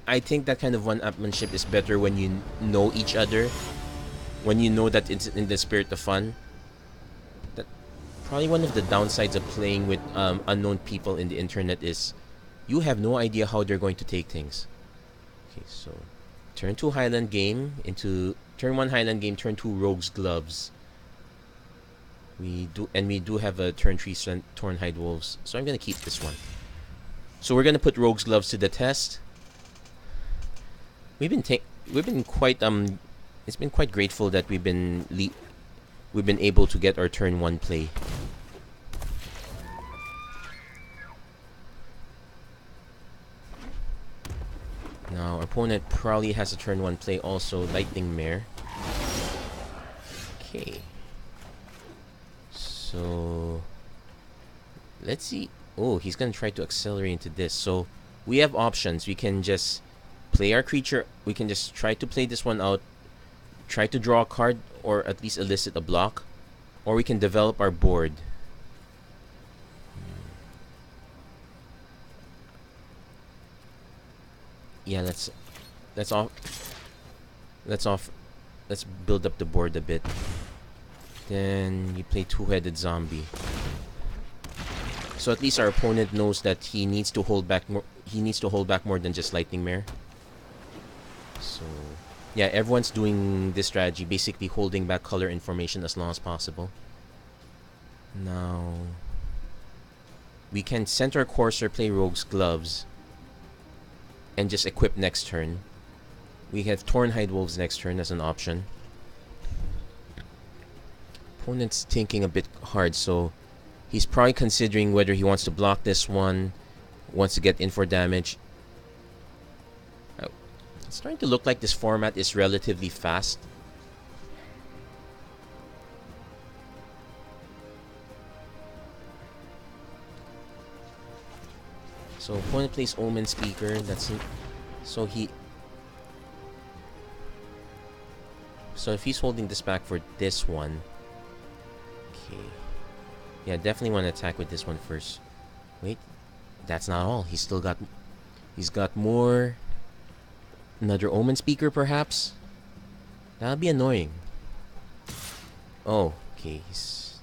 I think that kind of one-upmanship is better when you know each other. When you know that it's in the spirit of fun. That probably one of the downsides of playing with unknown people in the internet is you have no idea how they're going to take things. Okay, so turn 2 Highland game into turn 1 Highland game, turn 2 Rogue's Gloves. We do have a turn 3 Tornhide Wolves, so I'm gonna keep this one. So we're gonna put Rogue's Gloves to the test. We've been quite it's been quite grateful that we've been able to get our turn 1 play. Now our opponent probably has a turn 1 play also, Lightning Mare. Okay. So let's see. Oh, he's gonna try to accelerate into this. So we have options. We can just play our creature. We can just try to play this one out, try to draw a card, or at least elicit a block, or we can develop our board. Yeah, let's build up the board a bit. Then you play two-headed zombie. So at least our opponent knows that he needs to hold back more. He needs to hold back more than just Lightning Mare. So yeah, everyone's doing this strategy, basically holding back color information as long as possible. Now we can Centaur Courser, play Rogue's Gloves, and just equip next turn. We have Tornhide Wolves next turn as an option. Opponent's thinking a bit hard, so he's probably considering whether he wants to block this one, wants to get in for damage. It's starting to look like this format is relatively fast. So opponent plays Omen Speaker. That's it. So if he's holding this back for this one. Okay. Yeah, definitely want to attack with this one first. Wait, that's not all. He's got more. Another Omen Speaker, perhaps? That'll be annoying. Oh, okay. He's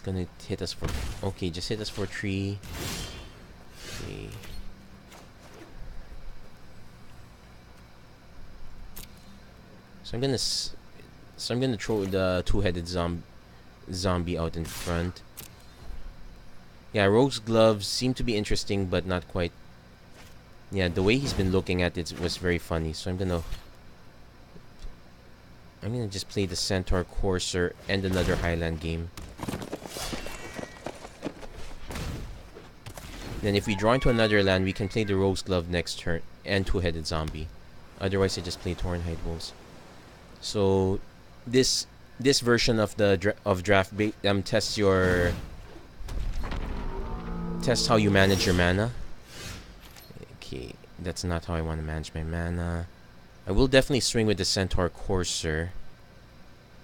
gonna hit us for... Okay, just hit us for 3. Okay. So I'm gonna throw the two-headed zombie out in front. Yeah, Rogue's Gloves seem to be interesting, but not quite. Yeah, the way he's been looking at it was very funny. So I'm gonna just play the Centaur Courser and another Highland game. Then if we draw into another land, we can play the Rogue's Glove next turn and two-headed zombie. Otherwise, I just play Tornhide Wolves. So this version of the draft tests how you manage your mana. Okay, that's not how I want to manage my mana. I will definitely swing with the Centaur Courser.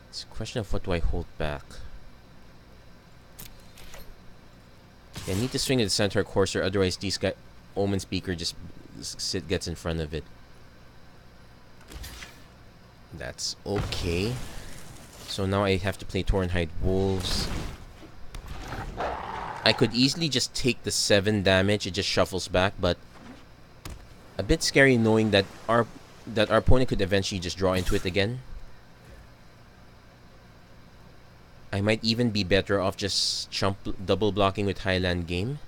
It's a question of what do I hold back. Yeah, I need to swing with the Centaur Courser, otherwise these guys, Omen Speaker just gets in front of it. That's okay. So now I have to play Tornhide Wolves. I could easily just take the 7 damage. It just shuffles back, but a bit scary knowing that our opponent could eventually just draw into it again. I might even be better off just double blocking with Highland Game.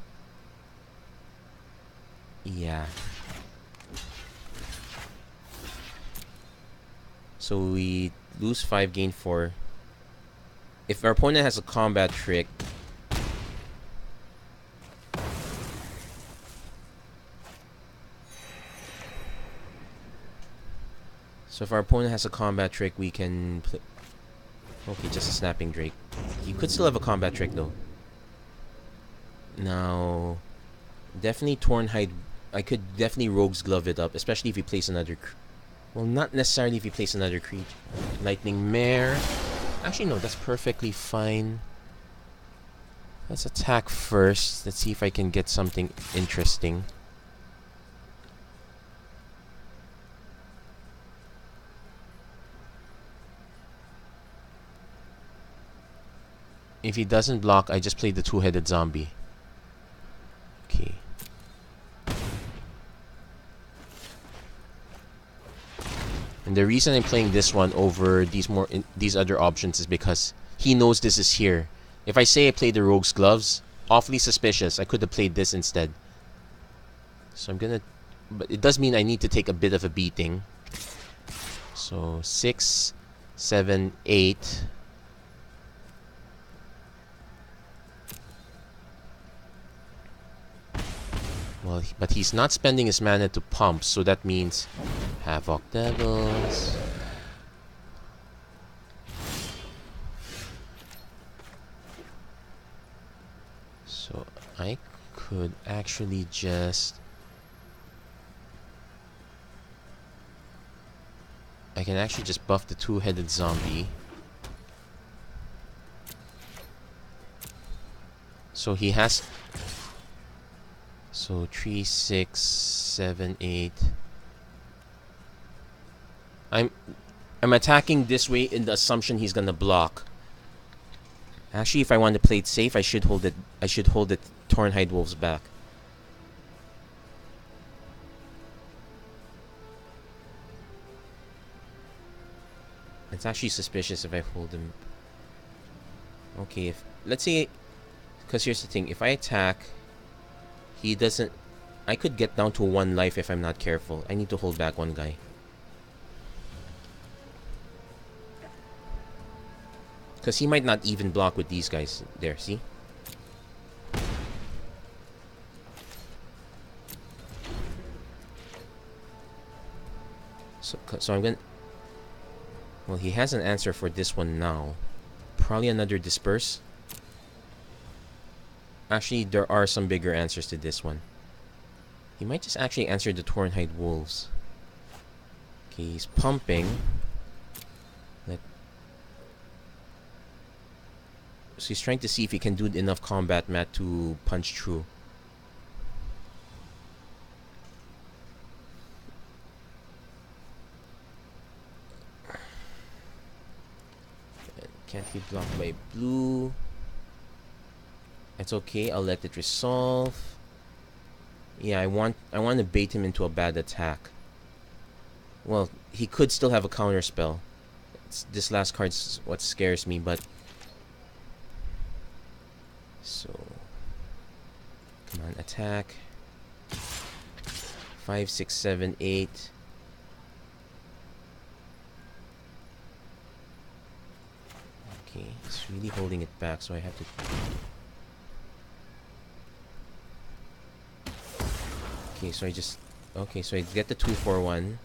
Yeah. So we lose 5, gain 4. If our opponent has a combat trick, we can play. Okay, just a Snapping Drake. He could still have a combat trick though. Now, definitely Tornhide. I could definitely Rogue's Glove it up, especially if he plays another. Well, not necessarily if he plays another creature. Lightning Mare. Actually, no, that's perfectly fine. Let's attack first. Let's see if I can get something interesting. If he doesn't block, I just play the 2-headed zombie. Okay. And the reason I'm playing this one over these other options is because he knows this is here. If I say I play the Rogue's Gloves, awfully suspicious. I could have played this instead. So I'm gonna... But it does mean I need to take a bit of a beating. So 6, 7, 8... Well, but he's not spending his mana to pump, so that means Havoc Devils. So I could actually just... I can actually just buff the 2-headed zombie. So he has... So 3, 6, 7, 8. I'm attacking this way in the assumption he's gonna block. Actually, if I want to play it safe, I should hold it. I should hold the Tornhide Wolves back. It's actually suspicious if I hold him. Okay, if let's say, because here's the thing: if I attack. He doesn't... I could get down to 1 life if I'm not careful. I need to hold back 1 guy. Because he might not even block with these guys. There, see? So I'm gonna... Well, he has an answer for this one now. Probably another Disperse. Actually, there are some bigger answers to this one. He might just actually answer the Tornhide Wolves. Okay, he's pumping. So he's trying to see if he can do enough combat mat to punch through. Can't be blocked by blue. It's okay, I'll let it resolve. Yeah, I want to bait him into a bad attack. Well, he could still have a counter spell. This last card's what scares me, but... So... Come on, attack. 5, 6, 7, 8. Okay, it's really holding it back, so I have to... Okay, so I just... Okay, so I get the 2-4-1.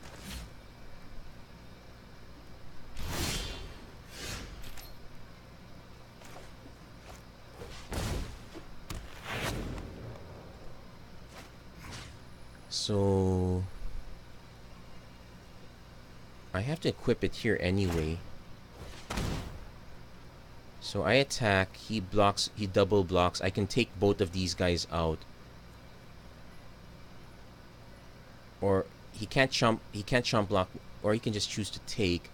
So... I have to equip it here anyway. So I attack, he blocks, he double blocks. I can take both of these guys out. Or he can't jump block, or he can just choose to take.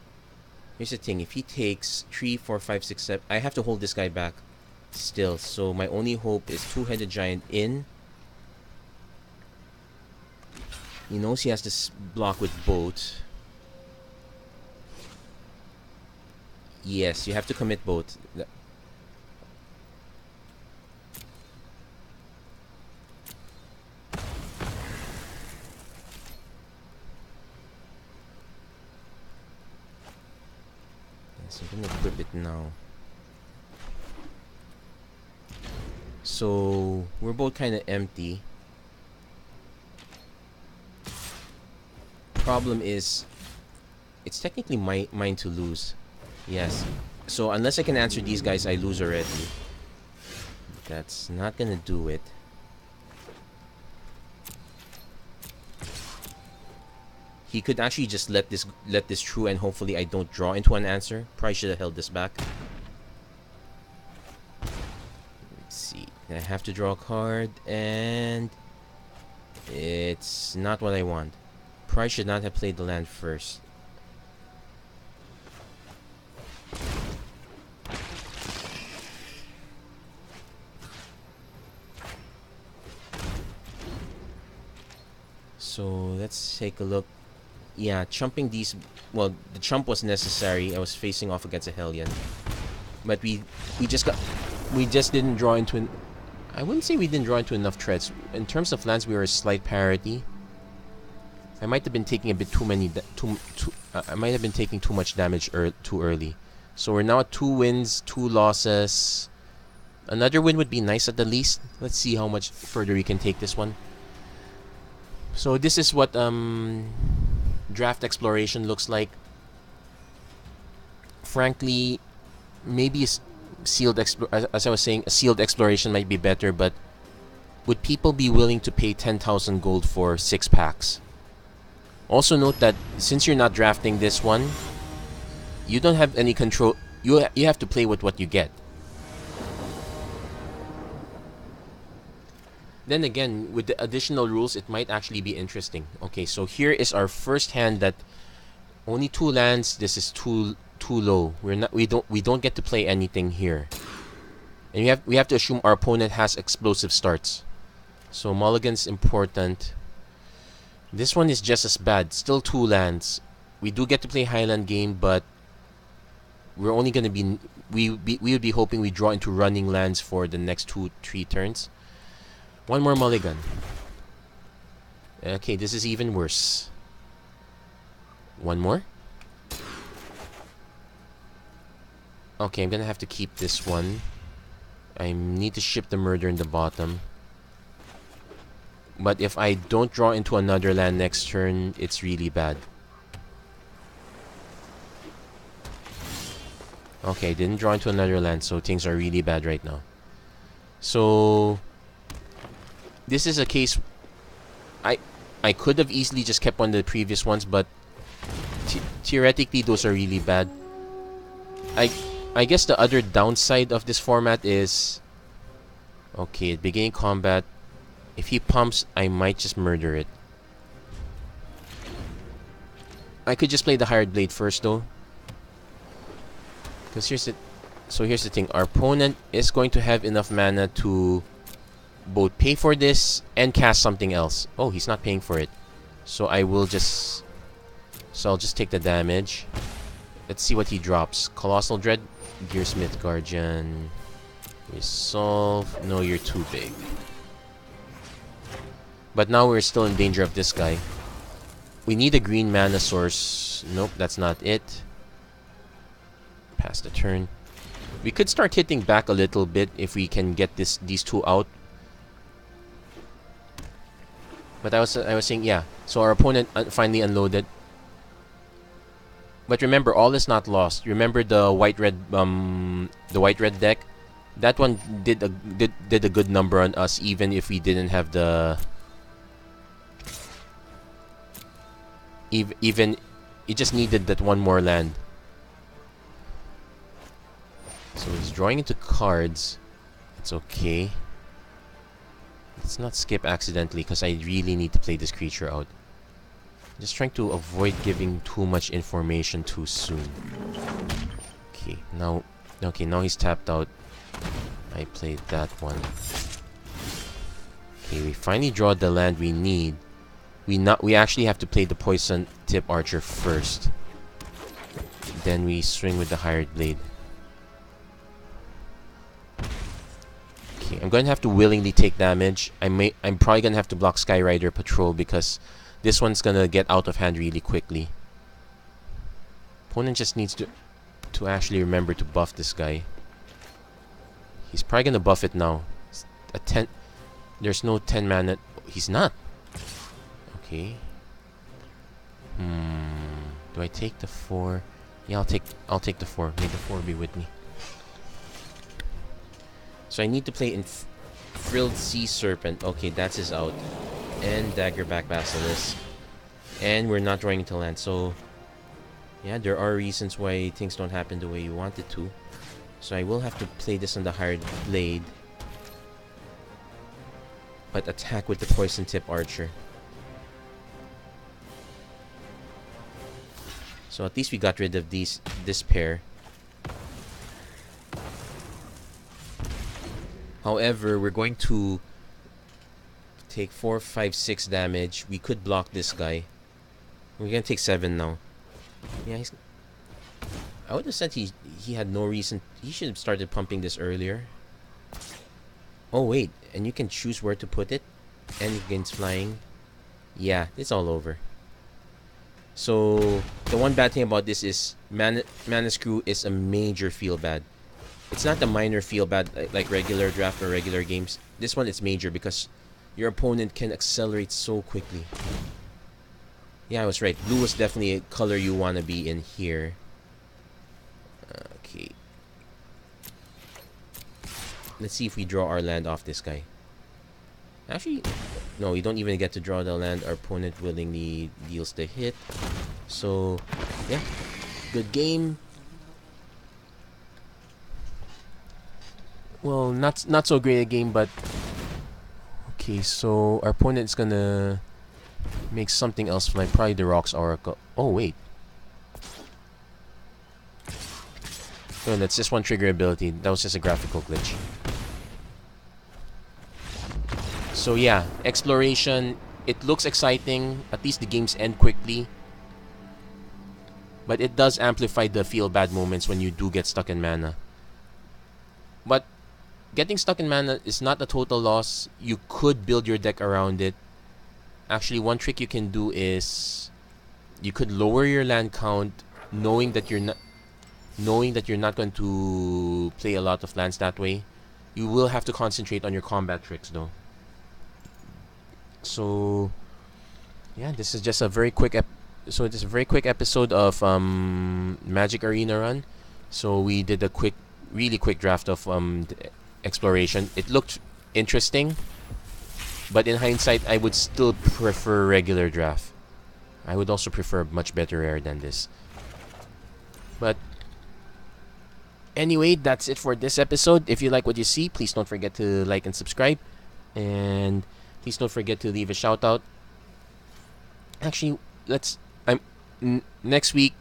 Here's the thing. If he takes 3, 4, 5, 6, 7... I have to hold this guy back still. So my only hope is two-headed giant in. He knows he has to block with both. Yes, you have to commit both. So I'm gonna equip it now. So we're both kind of empty. Problem is, it's technically mine to lose. Yes. So unless I can answer these guys, I lose already. That's not gonna do it. He could actually just let this through, and hopefully I don't draw into an answer. Probably should have held this back. Let's see. I have to draw a card, and it's not what I want. Probably should not have played the land first. So let's take a look. Yeah, chumping these... Well, the chump was necessary. I was facing off against a Hellion. But we just didn't draw into... I wouldn't say we didn't draw into enough threats. In terms of lands, we were a slight parity. I might have been taking a bit too many... I might have been taking too much damage too early. So we're now at 2 wins, 2 losses. Another win would be nice at the least. Let's see how much further we can take this one. So this is what draft exploration looks like. Frankly, maybe sealed as I was saying, a sealed exploration might be better, but would people be willing to pay 10,000 gold for 6 packs? Also note that since you're not drafting this one, you don't have any control. You have to play with what you get. Then again, with the additional rules, it might actually be interesting. Okay, so here is our first hand that only 2 lands. This is too low. We don't get to play anything here. And we have to assume our opponent has explosive starts. So mulligan's important. This one is just as bad. Still 2 lands. We do get to play Highland game, but we're only gonna be we would be hoping we draw into running lands for the next 2-3 turns. 1 more mulligan. Okay, this is even worse. 1 more. Okay, I'm gonna have to keep this one. I need to ship the murder in the bottom. But if I don't draw into another land next turn, it's really bad. Okay, didn't draw into another land, so things are really bad right now. So this is a case I could have easily just kept one of the previous ones, but theoretically those are really bad. I guess the other downside of this format is, okay, at beginning combat, if he pumps, I might just murder it. I could just play the Hired Blade first though. Because here's the thing, our opponent is going to have enough mana to both pay for this and cast something else. Oh, he's not paying for it. So I'll just take the damage. Let's see what he drops. Colossal Dread, Gearsmith Guardian, Resolve. No, you're too big. But now we're still in danger of this guy. We need a green mana source. Nope, that's not it. Pass the turn. We could start hitting back a little bit if we can get these 2 out. But I was saying, yeah. So our opponent finally unloaded. But remember, all is not lost. Remember the white-red deck? That one did a good number on us, even if we didn't have the... Even it just needed that 1 more land. So he's drawing into cards. It's okay. Let's not skip accidentally, because I really need to play this creature out. Just trying to avoid giving too much information too soon. Okay, now he's tapped out. I played that one. Okay, we finally draw the land we need. We actually have to play the poison tip archer first. Then we swing with the hired blade. Okay, I'm going to have to willingly take damage. I'm probably going to have to block Skyrider Patrol because this one's going to get out of hand really quickly. Opponent just needs to actually remember to buff this guy. He's probably going to buff it now. A 10. There's no 10 mana. He's not. Okay. Do I take the 4? Yeah, I'll take the 4. May the 4 be with me. So I need to play in Frilled Sea Serpent. Okay, that's his out. And Daggerback Basilisk. And we're not drawing into land. So yeah, there are reasons why things don't happen the way you want it to. So I will have to play this on the hired blade, but attack with the poison tip archer. So at least we got rid of this pair. However, we're going to take 4, 5, 6 damage. We could block this guy. We're gonna take 7 now. Yeah, I would have said he had no reason. He should have started pumping this earlier. Oh wait, and you can choose where to put it, and it gains flying. Yeah, it's all over. So the one bad thing about this is Mana Screw is a major feel bad. It's not a minor feel bad like regular draft or regular games. This one is major because your opponent can accelerate so quickly. Yeah, I was right. Blue was definitely a color you want to be in here. Okay. Let's see if we draw our land off this guy. Actually, no, we don't even get to draw the land. Our opponent willingly deals the hit. So, yeah. Good game. Well, not so great a game, but okay, so our opponent's gonna make something else fly. Probably the Rocks Oracle. Oh, wait. No, that's just one trigger ability. That was just a graphical glitch. So yeah, exploration. It looks exciting. At least the games end quickly. But it does amplify the feel bad moments when you do get stuck in mana. But getting stuck in mana is not a total loss. You could build your deck around it. Actually, one trick you can do is you could lower your land count, knowing that you're not going to play a lot of lands that way. You will have to concentrate on your combat tricks though. So yeah, this is just a very quick episode of Magic Arena Run. So we did a really quick draft of exploration. It looked interesting, but in hindsight, I would still prefer regular draft. I would also prefer much better rare than this. But anyway, that's it for this episode. If you like what you see, please don't forget to like and subscribe. And please don't forget to leave a shout out. Actually, next week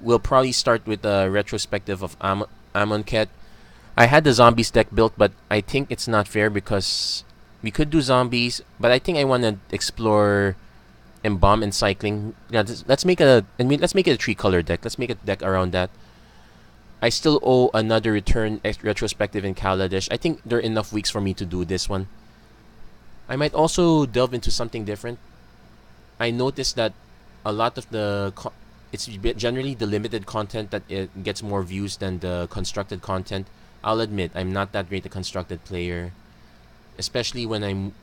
we'll probably start with a retrospective of Amonkhet. I had the zombies deck built, but I think it's not fair because we could do zombies, but I think I want to explore Embalm and Cycling. Yeah, let's make it a 3-color deck. Let's make a deck around that. I still owe another return retrospective in Kaladesh. I think there are enough weeks for me to do this one. I might also delve into something different. I noticed that a lot of it's generally the limited content that it gets more views than the constructed content. I'll admit I'm not that great a constructed player, especially when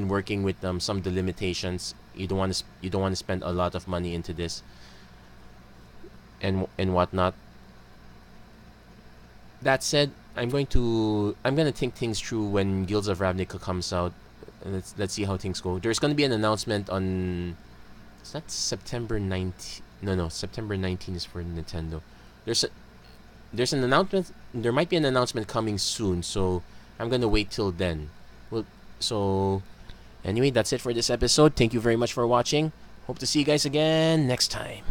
working with some of the limitations. You don't want to spend a lot of money into this and whatnot. That said, I'm gonna think things through when Guilds of Ravnica comes out. Let's see how things go. There's gonna be an announcement on. Is that September 19th? No, September 19th is for Nintendo. There's an announcement. There might be an announcement coming soon, so I'm gonna wait till then. So anyway, that's it for this episode. Thank you very much for watching. Hope to see you guys again next time.